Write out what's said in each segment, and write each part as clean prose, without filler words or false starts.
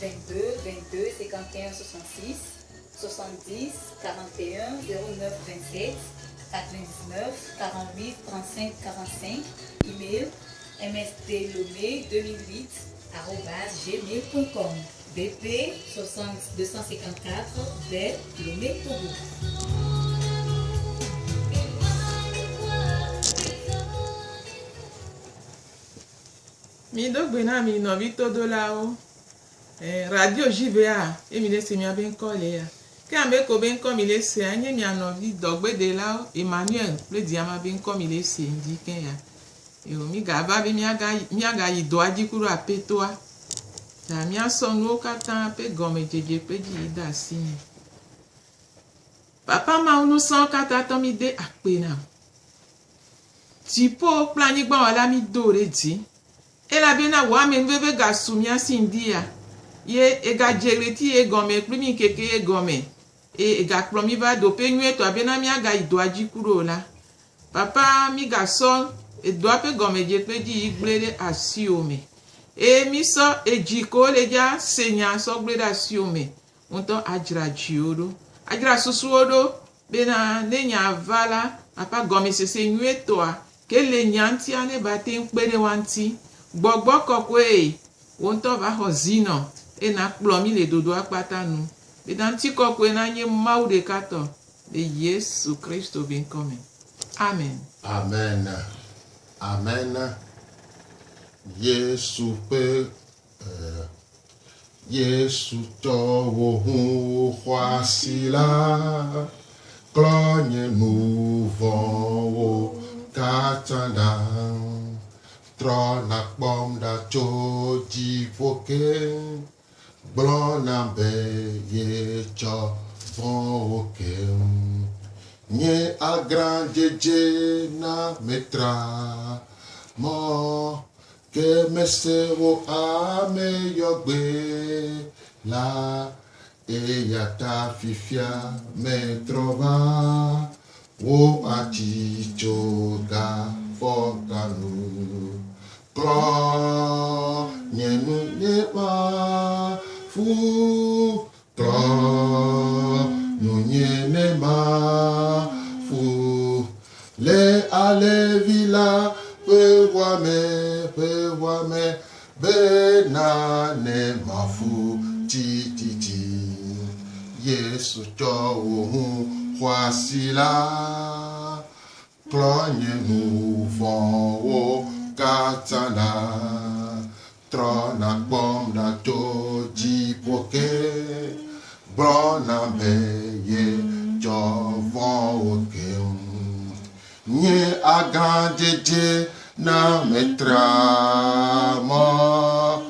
22 22 51 66 70 41 09 27 99 48 35 45. Email msdlomé2008@gmail.com. BP 254 vers Lomé, Togo. Mi dogbe na mi no vi todo la o. Radio JVA e mi lese mi aben kole ya. Ke ambe ko ben ko mi lese anye mi anovi dogbe de la o. Emmanuel le diama ben ko mi lese ndi ken ya. Yo mi ga ba bi mi aga yi do aji kuro apetoa. Ta mi aso nu katan pe gome jeje pe ji da si mi. Papa ma unu san kata to mi de ape na. Tipo plani gba wala mi do re di. E la bena wa men veve ga sumia sindia ye e ga jereti e gome primi keke e gome e ga plomi va do pe nwe to abena mi aga ido aji kuro la papa mi ga so e do ape gome je pe di igbere asi ome e mi so e jiko le ja senya so gbere asi ome unto ajra jioro ajra susu odo bena nenya vala papa gome sese nwe to a ke le nyanti ane bate npere wanti gbogbo kokwe won to va hozino e na plomi le dodo apata nu be dan ti kokwe na nye maude kato de Yesu Kristo bin come. Amen. Amen. Amen. Yesu pe Yesu to wo hu kwasila klonye nu wo katanda Trona bom da cho di voke blona be ye cho voke nye agrande je na metra mo ke mese wo ame yogbe la e yata fifia me trova wo ati choga fokanu Klo nyenu nyema fu klo nyene ma fu le ale vila pe wame be na ne ma fu ti Yesu cho hu kwasila klo nyenu wo Katana trona bom na toji poke brona beye jovon oke nye agrandede na metra mo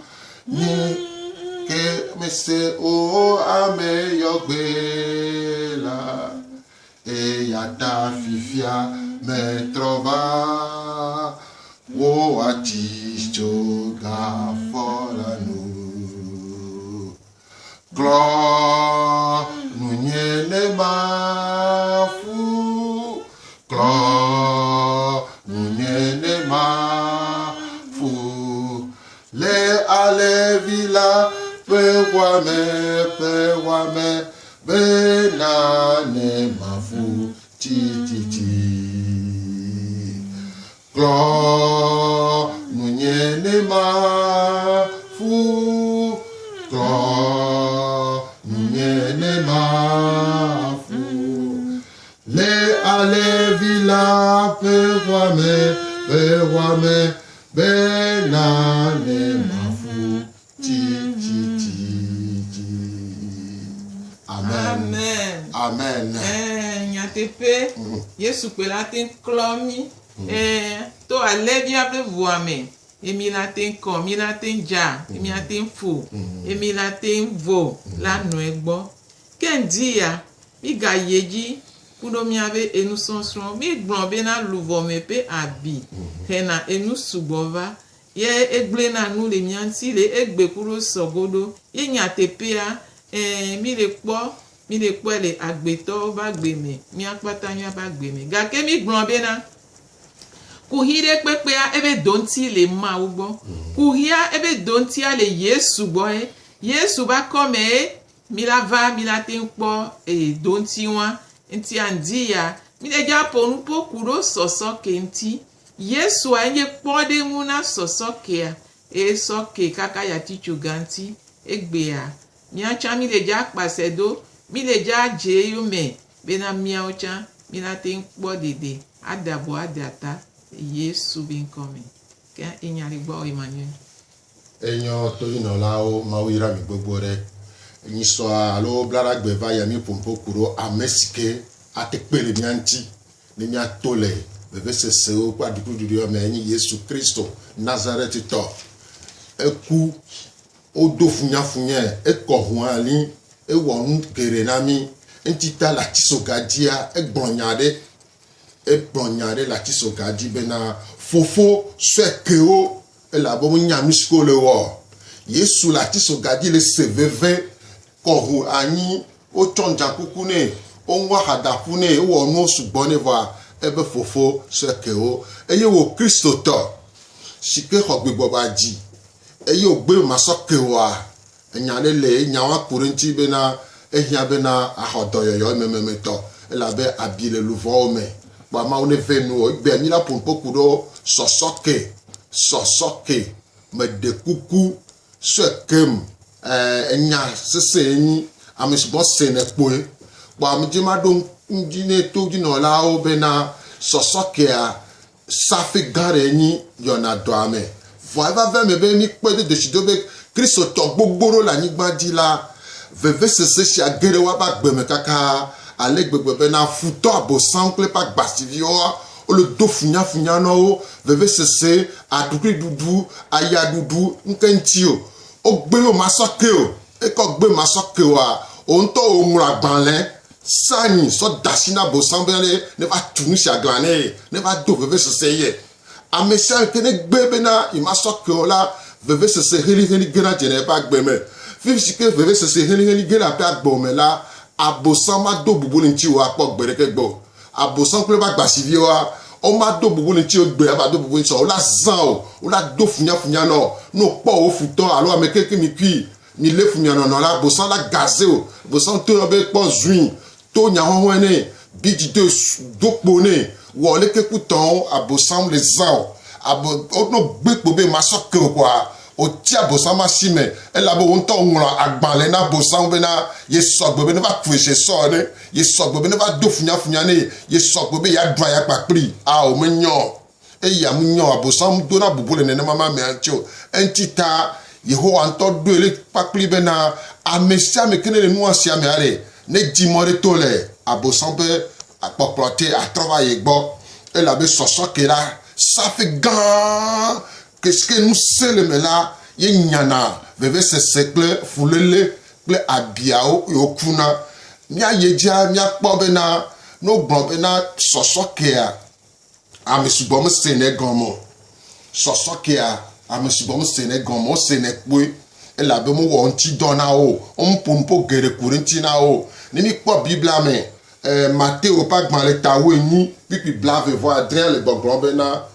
nye ke mese o ame yogbe la e yata fifia me trova wo achicho ga folanu glo nunyene ma fu glo nunyene ma fu le ale vila pe wame be na ne ma fu ti Glo nunyene ma fu Glo nunyene ma fu Le ale vila pe wame be na ne ma fu ti Amen. Amen. Nyatepe Yesu pe la ten klomi to alevi able voame emi la ten kom mi la ten ja emi la ten fo emi la ten vo la no egbo ken dia mi ga yeji kudo mi ave enu sonson mi gbon be na luvo me pe abi hena enu sugbova ye egble na nu le mi anti le egbe kuro sogodo ye nyatepe a mi le po le agbeto ba gbe me mi apata nya ba gbe me ga ke mi gbon be na kuhire pepe a ebe donti le ma ugbo kuhia ebe donti a le Yesu gbo Yesu ba come mila va mila tenkpo donti wan nti andia mile ja ponu pokuro soso kenti Yesu anye kpode muna soso kea soke kaka ya tichu ganti egbea mia cha mile ja pasedo mile ja je yume bena mia ocha mila tenkpo dede adabo adata Yesu bin come ke inyari gbo Emmanuel Enyo to yino lao mawira mi gbogbo re yin so alo blara gbeva ya mi pompo kuro amesike atekpele mianti ni mi atole bebe sese o kwa dikudu o me yin Yesu Kristo Nazareth to eku o do funya e ko hun ali e wonu kere na mi entita la tisogadia e gbonyade la tisogadi bena fofo swekeo la bo nya misko le wo Yesu la tisogadi le seveve ko hu ani o tonja kukune o nwa hadafune wo no sugbone va ebe fofo swekeo eye wo Kristo to sike hogbegbo ba ji eye ogbe masokewa enya le nya wa kurenti bena ehia bena ahodoyoyo mememeto la be abile luvo me ba ma one venu igbe mi la pompo kudo sosoke me de kuku sekem enya sese yin amisibo sene poe ba mi je ma don njine to jino la o bena sosoke a safi gare yin yona do ame voiva ve me be mi pe de shidobe Kristo to gbogboro la nigba di la veve sese si agere wa ba gbe me kaka ale gbegbe na futo abosan kle pa gbasivio o le do funya no veve sese adukri dudu aya dudu nkentio o gbe o masoke o e ko gbe masoke wa o nto o mura gbanle sani so dasina bosan bele ne va tunisi aglane ne va do veve sese ye amesa kene gbebe na imasoke o la veve sese heli gena jene pa gbe me fifike veve sese heli gena pa gbo me la abosan ma do bubuli nti wa po gbereke gbo abosan kule ba gbasivi wa o ma do bubuli nti o gbe aba do bubuli so o la zan o la do funya no po o futon alo amekeke mi kui mi le funya no la abosan la gaze o abosan to no be po zuin to nya ho ene biji do pone wo le keku ton abosan le zan abo o no gbe po be ma soke kwa o ti abosan ma sime e la bo won to nra agbanle na abosan be na ye sogbe be na ba fuese so ne ye sogbe be na ba do funya ne ye sogbe be ya dwa ya papri a o menyo e ya menyo abosan do na bubule ne mama me ancho entita Yehowa nto do ele papri be na amesia me kene le nuansia me are ne dimore tole abosan be apoplote a travailler gbo e la be sosokera ça fait gan qu'est-ce que nous seleme la ye nyana veve se sekle fulele ple abiao yokuna mia yeja mia kpobe na no gbobe na sosokea amesubom sene gomo sosokea amesubom sene gomo sene kwe ela be mo won ti dona o on pompo gere kurinti na o ni mi kpo bibla me Matteo pa gban le tawe ni pipi blave vo Adrien le gbogbo na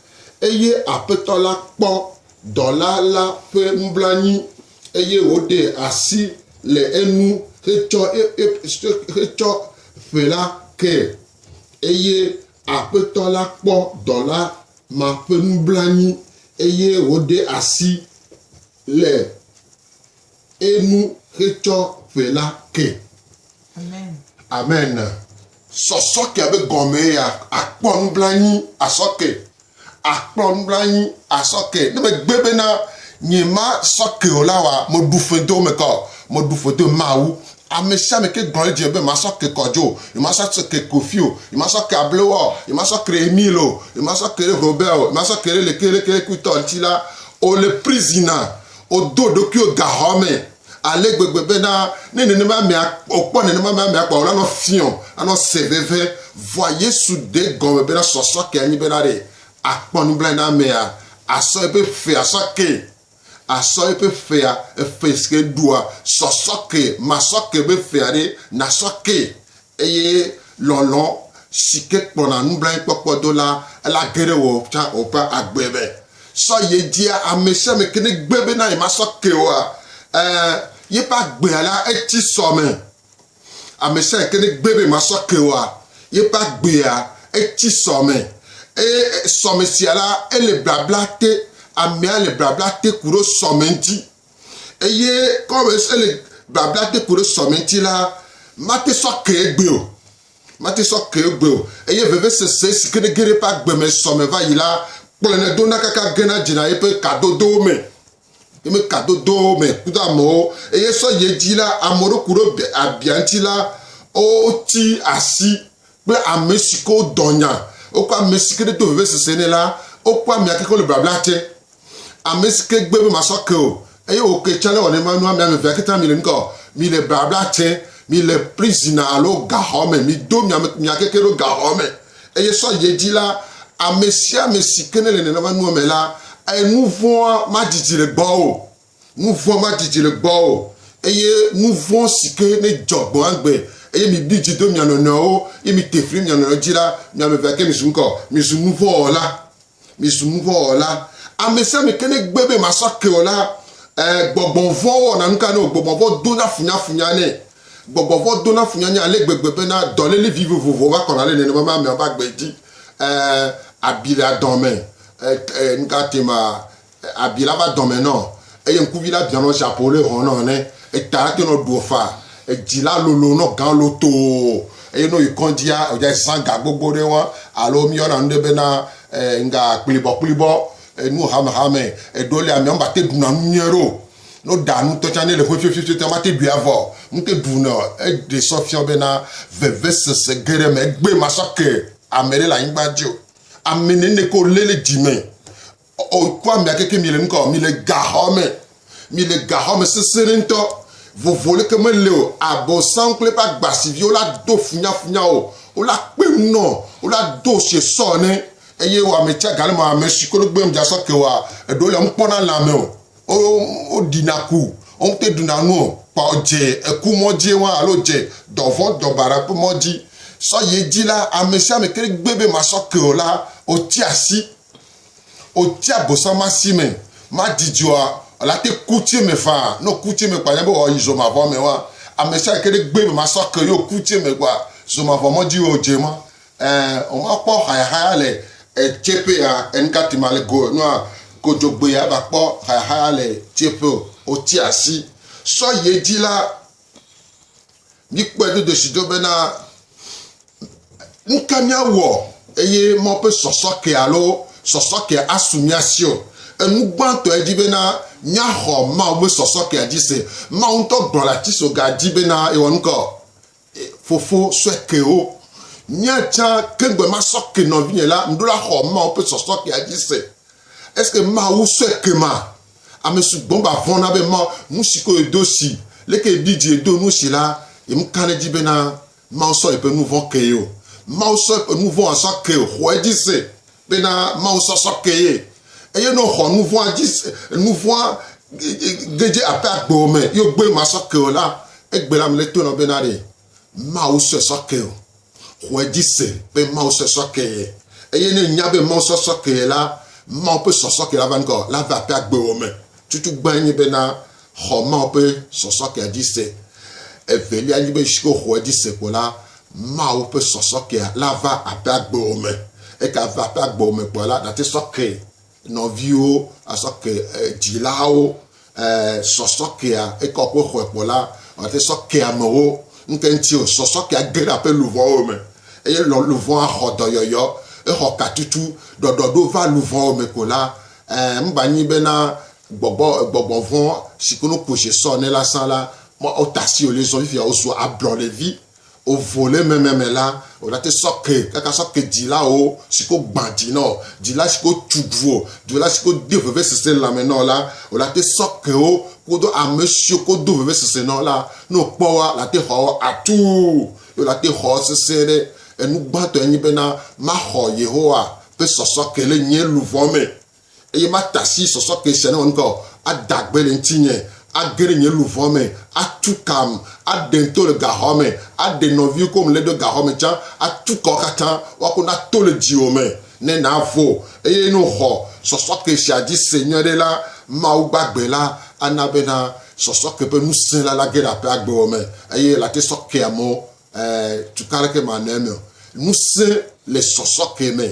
eye apetola kpo dola la pe mblani eye ode asi le enu hecho fela ke eye apetola kpo dola ma pe mblani eye ode asi le enu hecho fela ke amen sosoke be gome ya akpo mblani asoke akpon blani asoke ne be gbebe na nyima soke olawa mo dufedo me ko mo dufedo mawu amesha me ke gbon je be ma soke kojo ma soke kofio ma soke ablowo ma soke emilo ma soke robert ma soke le kele kuto tila o le prisoner o dodo ki o gahome ale gbegbe na ne ma me opo ne ma me apa ola no fion ano seveve voyez sous de gomme be na sosoke ani be na re akpon blana mea aso epe fe asoke aso epe fe a feske dua sosoke masoke be fe are na soke eye lolon sike pona nublan popo dola la gere wo cha opa agbebe so ye dia amese me kene gbebe na masoke wa ye pas gbe ala eti some amese kene gbebe ma so kewa ye pas gbe a eti some e some si ala ele blabla te amia le blabla te kuro some nti eye comme ele blabla te kuro some nti la mate so ke gbe o mate so ke gbe o eye veve se kene gere pas gbe me some va yila plene dona kaka gena jina e pe cadeau do me me cadeau do me kuda mo eye so ye di la amoro kuro abianti la o ti asi pe amesiko donya o kwa mesike de to veve se ne la o kwa mi akeko le blablate amesike gbe ma so ke o eye o ke chale woni ma nu am me veke ta mi le nko mi le blablate mi le prisoner alo gahome mi do mi akeke ro gahome eye so ye di la amesia mesike ne le ne ma nu me la e nous voit ma didi le gbo nous voit ma didi le gbo eye nous voit sike ne jogbo angbe eye mi biji do mi anono o e mi tefri mi anono jira mi ame veke mi sunko mi sunu vo ola amesia me kene gbebe ma so ke ola gbogbon vo na nka no gbogbon vo do na funya ne gbogbon vo do na funya ne ale gbegbe na dole le vive vovo va kon ale ne mama mi ba gbedi abila domaine nka tema abila va domaine no eye nkubila bien no chapeau hono ne e ta ke no do fa e jila lolo no gan loto eye no ikondia o ja sanga gbogbo de won alo mi ona ndebe na nga klibo nu hame e dole ami on ba te duna nuero no danu to chane le fifi te ma te du avo nte duna e de sofia bena veve se gere me gbe ma soke amere la ngbajo amene ne ko lele dime o kwa mi akeke mi le nko mi le gahome se serento vous voulez que me leo abo sankle pa gbasivi o la do funya o la pe no o la do se so ne eye wa me tia gale ma me sikolo gbe mja so ke wa e do le mpona la me o dinaku on te dunanu pa oje eku moji wa aloje dovon dobara po moji so ye di la amesia me kere gbebe ma so ke o la o ti asi o ti abosan ma si me ma dijoa la te coutie me fa no coutie me kwa yabo o izo ma vo me wa amesia kere gbebe ma so ke yo coutie me kwa zo ma vo moji o je mo o ma po haya le e chepe ya enkati male go no ko jogbe ya ba po haya le chepe o ti asi so ye di la ni pe de sido bena nkanya wo eye mo pe sosoke alo sosoke asumiasio enu gbanto e di bena nya ho ma o sosoke adi se ma on to gbon la ti so ga di bena e won ko fofo sweke o nya cha kengbe ma soke no bi la ndura ho ma o pe sosoke adi se est-ce que ma ou sweke ma amesu bomba vona be ma musiko e dosi leke bidje do no si la e mkane di bena ma o so e pe nou von keyo ma o so nou von so ke ho edi se bena ma o so ke e no ho nou von adi nou von geje apa gbo me yo gbe ma so ke o la e gbe la me to no bena de ma o so ke ho edi se pe ma o so ke e ne nya be ma o so ke la ma o pe so ke la van ko la va pa gbe o me tutu gba ni bena ho ma o pe so ke adi se e veli ani be shiko ho edi se ko la ma o pe so ke la va pa gbe o me e ka va pa gbe o me ko la da te so ke no view aso ke dilao so ke e ko ko la o te so ke amoro ntenti o so ke agera pe louvo o me e lo louvo a hodo yoyo e ho katutu do va louvo o me ko la mba ni be na gbogbo von sikono ko se so ne la san la mo o tasi o le so fi o so abro le vi o volé même là o la te soke kaka soke dila o siko gbandi no dila siko tugvo dila siko deveve se la maintenant là o la te soke o ko do a monsieur ko do veve se no là no power la te ho atu o la te ho se de e nu gbato enyi be na ma ho yehowa pe soke le nye luvome e ma tasi soke se no nko adagbe le ntinye agere nye luvome atukam adento le gahome adenovi comme le de gahome cha atuko kata wakuna to le diome ne na vo e no ho so que sia di seigneur de la ma u gbagbe la anabena sɔsɔ ke pe nusẽ la ge ɖe aƒe agbewo me eye la te sɔ ke amewo tukare ke ma nɔ eme o nusẽ le sɔsɔ ke me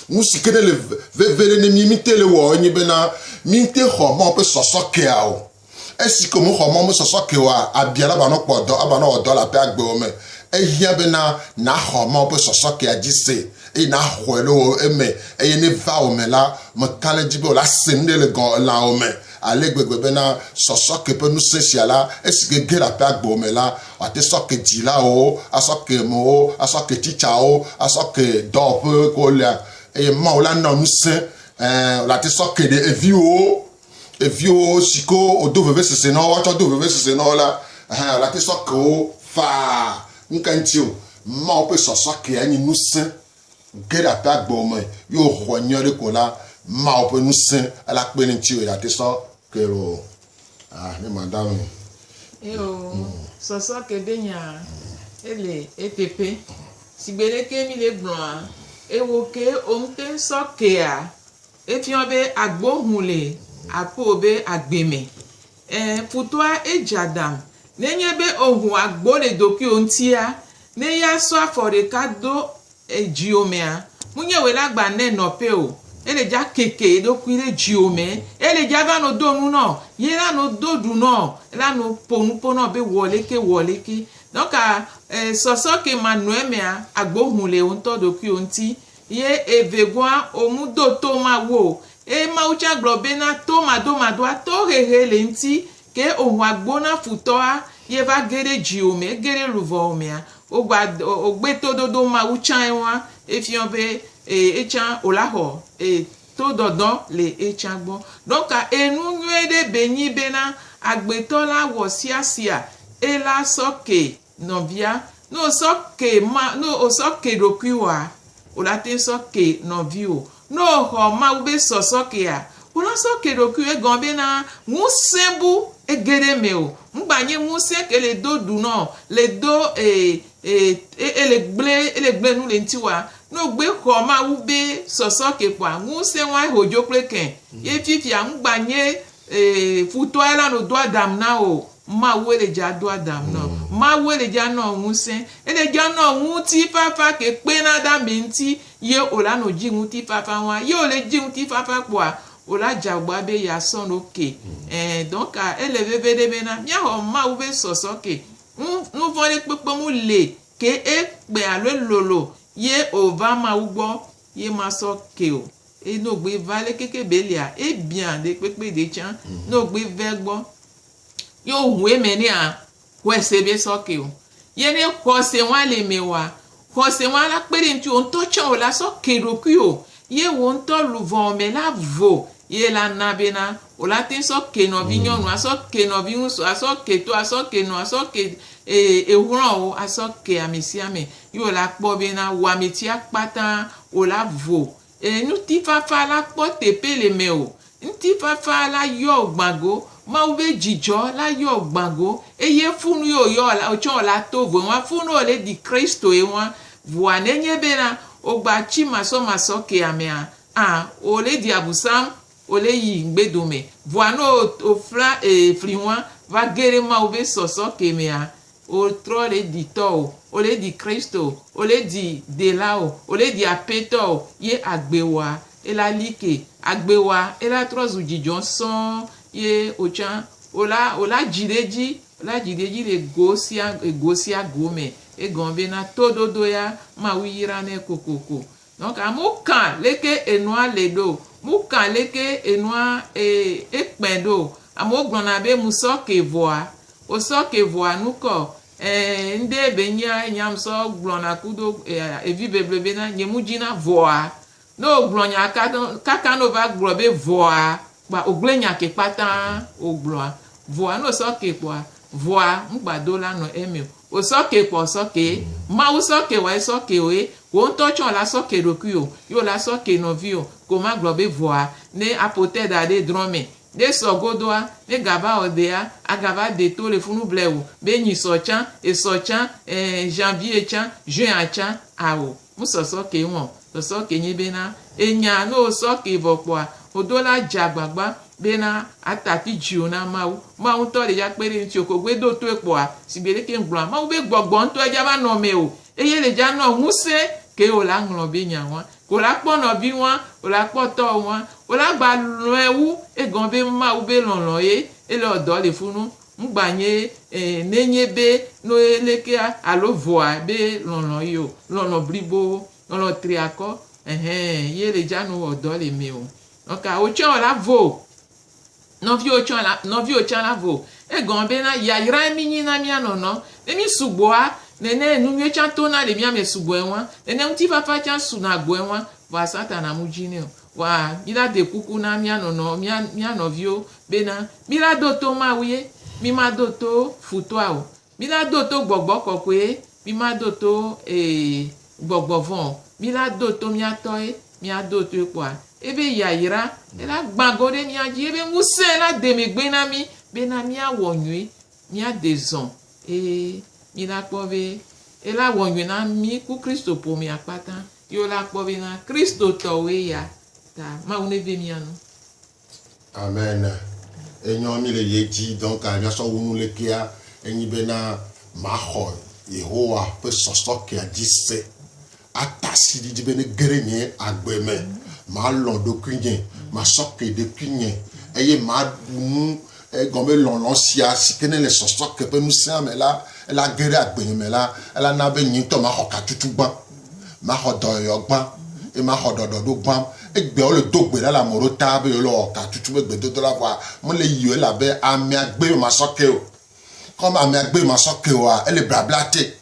nu si ke ne le veve ɖe ne mi te le wɔ enye bena mi te xɔ mɔ ƒe sɔsɔ kea o esi ke mo xɔ mɔ ƒe sɔsɔ ke oa abia la ba nɔ kpɔ dɔ aba nɔ wɔ dɔ le aƒe agbewo me ehia bena na xɔ mɔ ƒe sɔsɔ kea dzi se eye na xɔe le wo eme eye ne va wo me la me ka le dzi be o la se nu ɖe le gɔ la wo me ale gbegbe bena sɔsɔ ke ƒe nusẽ sia la esi ke ge ɖe aƒe agbewo me la wate sɔ ke dzilawo asɔ ke mewo asɔ ke titsawo asɔ ke dɔwɔƒe ko lia eye mawo la nɔ nusẽ la te sɔ ke ɖe eviwo si ko o do vevesese na wo watsɔ do vevesese na wo la la te sɔ ke wo faa nuka ŋuti o mawo ƒe sɔsɔ ke enye nusẽ ge ɖe aƒe agbewo me ye wòxɔ nyuie ɖe ko la mawo ƒe nusẽ ela kpe ne ŋuti o ya te sɔ ke o ne madame sɔsɔ ke de nya ele eteƒe sigbe ɖeke mi le gblɔa ewo ke omte sɔ kea efiɔ be agbohu le aƒo be agbeme futoa edzadam nenye be ohu agbo le ɖokuiwo ŋutia ne ya sɔ afɔ ɖeka do dziwo mea munye wo la gba ne nɔƒe o ele dza keke ɖokui ɖe dziwo me ele dza va no do nu nɔ ye la no do du nɔ la no ƒo nu ƒo nɔ be wɔ leke donc sɔsɔ ke ma nɔ emea agbohu le wo ŋutɔ ɖokuiwo ŋuti ye evegoa omu do to ma wo mawu tsa gblɔ bena to madoa to hehe le ŋuti ke ohu agbo na futɔa ye va ge ɖe dziwo me ge ɖe luvɔwo mea ogbe tododo mawu tsã wa efiɔ be etsã wola xɔ to dɔdɔ le etsã gbɔ donc enu nyuie ɖe be nyi bena agbetɔ la wɔ siasia ela sɔ ke nɔvia no sɔ ke ɖokui wa o la te sɔ ke nɔvi o no xɔ mawu be sɔsɔ kea o la sɔ ke ɖokui egɔn bena ŋusẽ bu ege ɖe me o ŋgba nye ŋusẽ ke le do du nɔ le do ele gble nu le ŋuti wa no gbe xɔ mawu be sɔsɔ ke kpoa ŋusẽ wa hodzo kple ke ye fifia ŋgba nye futɔa la no do adam na o mawu ele dza do adam na mawu ele dza nɔ ŋusẽ ele dza nɔ ŋuti fafa ke kpena ɖe ame ŋuti ye o la no dzi ŋuti fafa wa ye o le dzi ŋuti fafa kpoa o la dza gba be yasɔ no ke donc ele veve ɖe bena miaxɔ mawu be sɔsɔ ke nu vɔ ɖe kpekpe mu le ke ekpe alo lolo ye o va mawu gbɔ ye ma sɔ ke o no gbe va le keke belia ebia de kpekpe de tsã no gbe ve gbɔ ye o hu eme nea wɛsɛ be sɔ ke o ye ne xɔse wa le me wa xɔse wa la kpe ɖe ŋuti o ŋutɔ tsɔ o la sɔ ke ɖokui o ye wo ŋutɔ luvɔ me la vo ye la na bena o la te sɔ ke nɔvi nyɔnu asɔ ke nɔvi ŋusu asɔ ke to asɔ ke nɔ asɔ ke ehurɔwo asɔ ke ame sia ame ye o la kpɔ bena wɔametia kpata o la vo ŋutifafa la kpɔ teƒe le me o ŋutifafa la yɔ gbago mawu be dzidzɔ la yɔ gbago eye funu ye o yɔ o tsɔ la to vo wa funu o le di kristo ye wa voa nenye bena o gba tsi masɔ ke amea o le di abusam o le yi gbedome voa no o fla fli wa va ge ɖe mawu be sɔsɔ ke mea o trɔ le di tɔ o le di kristo o le di dela o le di aƒetɔ o ye agbewa ela like agbewa ela trɔ zu dzidzɔ sɔŋ ye o tsã o la dzi ɖe dzi le go sia go me egɔn bena tododo ya mawu yra ne kokoko donc amewo kan leke enua le ɖo mu kan leke enua ekpɛ ɖo amewo gblɔna be musɔ ke vɔa o sɔ ke vɔa nukɔ nde be nyamsɔ gblɔna kudo evi beble bena nye mu dzina vɔa no gblɔ nya kaka no va gblɔ be vɔa ba o gble nya ke kpata o gblɔa vɔa no sɔ ke kpoa vɔa ŋgba do la nɔ eme o sɔ ke kpɔ sɔ ke mawu sɔ ke wa sɔ ke o ye wo ŋutɔ tsɔ la sɔ ke ɖokui o yo la sɔ ke nɔvi o ko ma gblɔ be vɔa ne apotɛ da ɖe drɔn me ne sɔ godoa ne gava ɔdea agava de to le funu blɛ o be nyisɔ tsã esɔ tsã janvier tsã juin tsã awo mu sɔsɔ ke wɔn sɔsɔ ke nye bena enya no sɔ ke vɔ kpoa odola jagbagba bena atati jiona mau to le ya pere nti okogwe do to epo a sibele ke ngblon mau be gbogbo nto eja ba no me o eye le ja no muse ke o la nglo be nya won ko la po no bi won o la po to won o la gba lo ewu egan be mau be lonlon e le odo le funu ngbanye nenye be no eleke alo voa be lonlon yo lonlon bribo lonlon triako ye le ja no odo le me o oka o chan la vo no vi o chan la vo e gon be na ya ira mi ni na mi anono e mi sugbo a nene nu mi chan to na le mi ame sugbo e won nene unti papa chan su na gbo e won wa sata na mu jini o wa mi la de kuku na mi anono mi anovio be na mi la do to ma wiye mi ma do to futo a o mi la do to gbogbo kokwe mi ma do to gbogbo von mi la do to mi atoy mi ado to epo a ebe yayira ela gbangode mi aji ebe muse la demegbe na mi be na mi awonwe mi adezon mi la pove ela wonwe na mi ku Kristo po mi apata yo la pove na Kristo towe ya ta ma une be mi anu amen enyo mi le yeji donc a nya so wonu le kia enyi be na ma ho Yehowa pe soso ke adise atasi di be ne gerenye agbeme ma lon do kunye ma soke de kunye eye ma mu gombe lon sia sikene le soso ke pe musia me la ela gere agbenye me la ela na be yin to ma ho ka tutu gban ma ho do yo gban e ma ho do gban egbe o le dogbe la moro ta be lo ka tutu be gbe do la wa mo le yo la be ami agbe ma soke o comme ami agbe ma soke wa ele brablate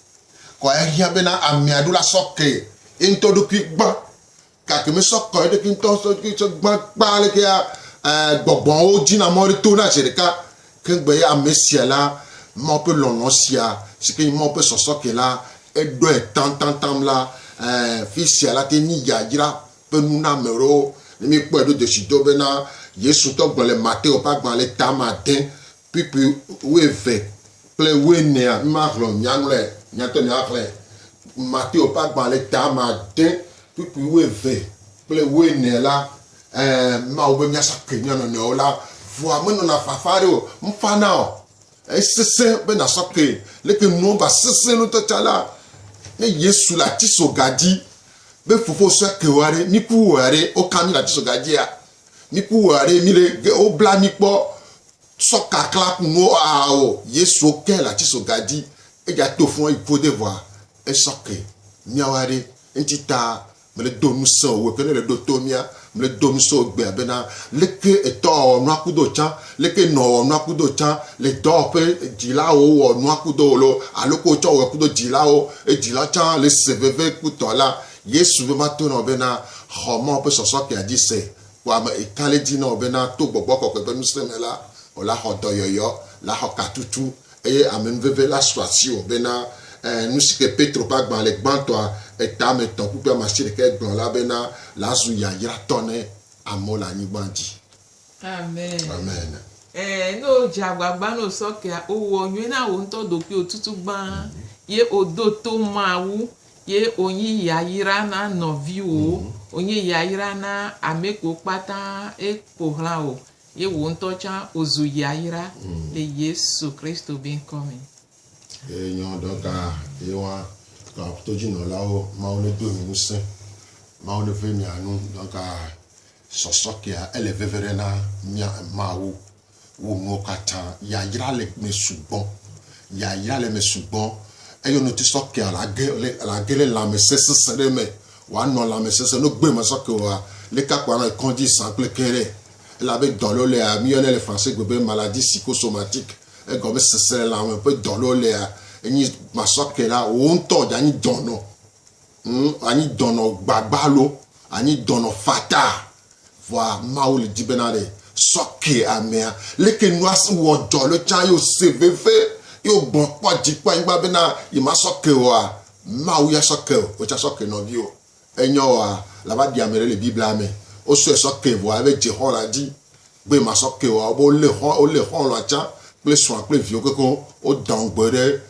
ko e hia be na ami adu la soke into do ki gban ka ke me soko de ki to so ki so gban pa le ke gbogbo o jina mo ri to na serika ke gbe ya mesia la mo pe lono sia si ke mo pe sosoke la e do e tan la fisia la ke ni ya jira pe nu na mero mi po do de si do be na Yesu to gban le Matteo pa gban le tamatin puis we ve ple we ne ma glo nyangle nyato ni akle Matteo pa gban le tamatin puis we ve ple we ne la ma obe mi asa kenya no ne ola vo ameno na fafare o mfana o sese be na soke le ke no ba sese no to chala ne Yesu la ti so gadi be fofo so ke ware ni ku ware o kami la ti so gadi a ni ku ware mi le o bla ni po so ka clap no a o Yesu ke la ti so gadi e ja to fun il faut devoir e soke mi aware entita me le do nu so we ke le do to mia me le do nu so gbe abena leke eto nu akudo cha leke no nu akudo cha le do pe jila o nu akudo lo aloko cho we akudo jila o e jila cha le seveve kutola Yesu be ma to no bena homo pe soso ke adi se wa ma e kale di no bena to gbogbo ko pe nu se me la o la hodo yoyo la hokatutu e amen veve la swasi o bena nous si que Petro pas dans les bancs toi et ta me ton pour marcher que dans la bena la zuya ira tonne amola ni bandi amen amen no jagbagba no so ke o wo yin na wo nto do ki otutu gban ye odo to mawu ye oyin ya ira na novi o oyin ya ira na ameko pata e pohla o ye wo nto cha ozu ya ira le Yesu Kristo bien coming yon donc yon ka to jino la o ma o le do mi musin ma o le ve mi anu donc soso ke ele vevere na ma wo mo kata ya ira le me sugbon ya ira le me sugbon e yo no ti so ke la gele la me sese me wa no la me sese no gbe ma so ke wa le ka kwa na kondi simple kere la be dans le ami le français gbe maladie psychosomatique e go be sese la un peu dans le ni masoke la o nto ja ni dono ani dono gbagbalo ani dono fata voi ma o le dibenale soke amea leke nuas wo do le chan yo seveve yo bon po di pa ngba be na i masoke wa ma o ya soke o cha soke no bi o enyo wa la ba di amere le bible ame o so soke vo ave Jehon la di gbe masoke wa o le hon lo cha ple so ple vi o ko o dan gbere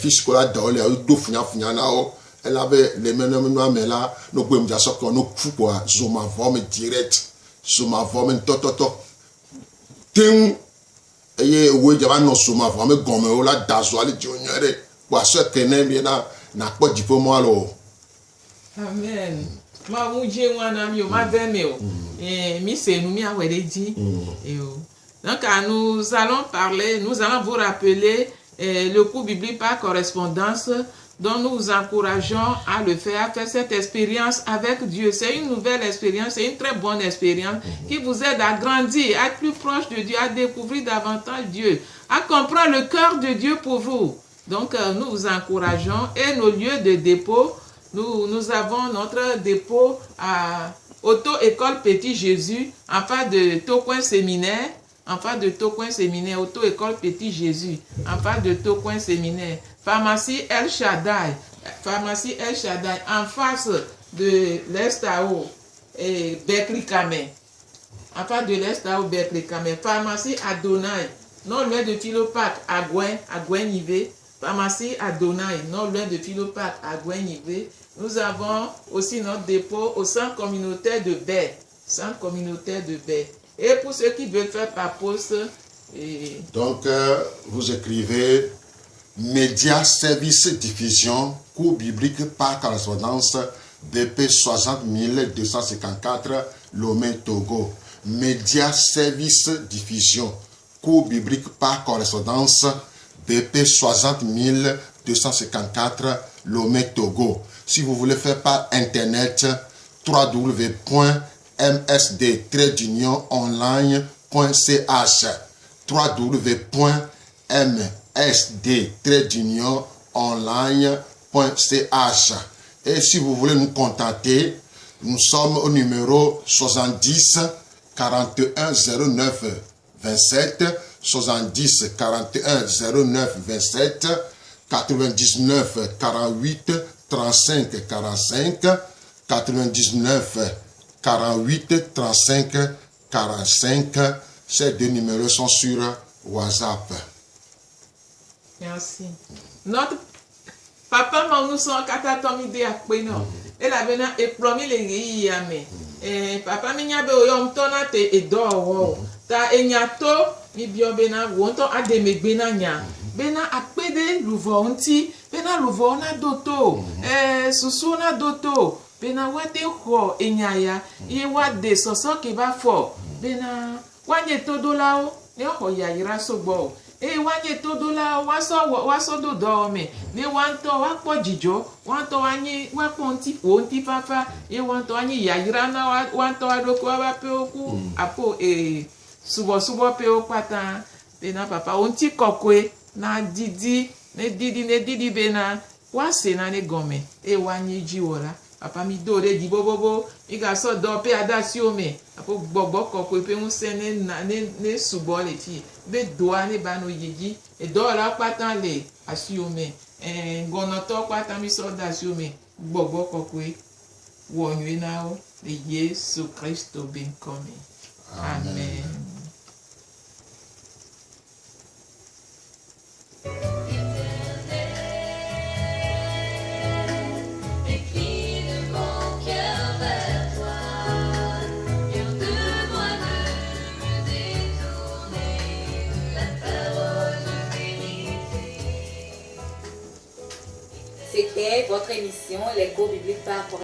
fish ko la da o le do funya na o elle avait les menons amela no gbe mja soke no fu ko zoma vo me direct soma vɔ me tɔtɔtɔ teŋu eye wo dzaba nɔ soma vɔ me gɔme wo la da zɔ ale dzi o nyuie ɖe wòasɔ kene mi na nakpɔ dziƒo mɔ alo. Amen. Ma wuje wana mi o ma veme o. Mi se nous mi a wele di. Donc nous allons parler, nous allons vous rappeler le cours biblique par correspondance dont nous vous encourageons à le faire, à faire cette expérience avec Dieu. C'est une nouvelle expérience, c'est une très bonne expérience qui vous aide à grandir, à être plus proche de Dieu, à découvrir davantage Dieu, à comprendre le cœur de Dieu pour vous. Donc nous vous encourageons et nos lieux de dépôt, nous avons notre dépôt à Auto-École Petit Jésus, en face de Tocoin Séminaire, Auto-École Petit Jésus, en face de Tocoin Séminaire. Pharmacie El Shaddai, en face de l'Estao et Berkeley-Kamé. En face de l'Estao Berkeley-Kamé. Pharmacie Adonai, non loin de Philopac, à Gouin-Nivé. Pharmacie Adonai, non loin de Philopac, à Gouin-Nivé. Nous avons aussi notre dépôt au centre communautaire de Baie. Et pour ceux qui veulent faire par poste... Donc, vous écrivez Média Service Diffusion, cours biblique par correspondance, BP 60 254, Lomé, Togo. Média Service Diffusion, cours biblique par correspondance, BP 60 254, Lomé, Togo. Si vous voulez faire par Internet, www.msd-online.ch www.msd-online.ch. Et si vous voulez nous contacter, nous sommes au numéro 70 41 09 27, 70 41 09 27, 99 48 35 45, 99 48 35 45. Ces deux numéros sont sur WhatsApp. Merci. Notre papa nous sommes katatomi à Peno. Et la bena et promis les yame. Et papa minyabe oyom tona te edo ta enyato mi bio bena wonto ademe bena nya. Bena akpede luvonti, bena luvona doto. Susu na doto. Bena wate ho enyaya. Ye wade soso ke ba fo. Bena wanye todo lao ne ho ya ira sogbo. Wanye todo lao waso do do me. Ne wanto wakpo jijo, wanto wanyi waponti fonti papa. Wanto wanyi ya ira na wanto adoko wa pe oku apo subo pe okpata. Bena papa onti kokwe na didi bena wase na ne gome. Wanyi jiwora. Papa mi do re di bobobo mi ga so do pe adasi ome apo gbogbo kokwe pe un se ne subo le fi be do ani ba no yiji e do la patan le asi ome gono to patan mi so da si ome gbogbo kokwe wo nwe na o le Yesu Kristo ben come. Amen. C'était votre émission, les cours bibliques par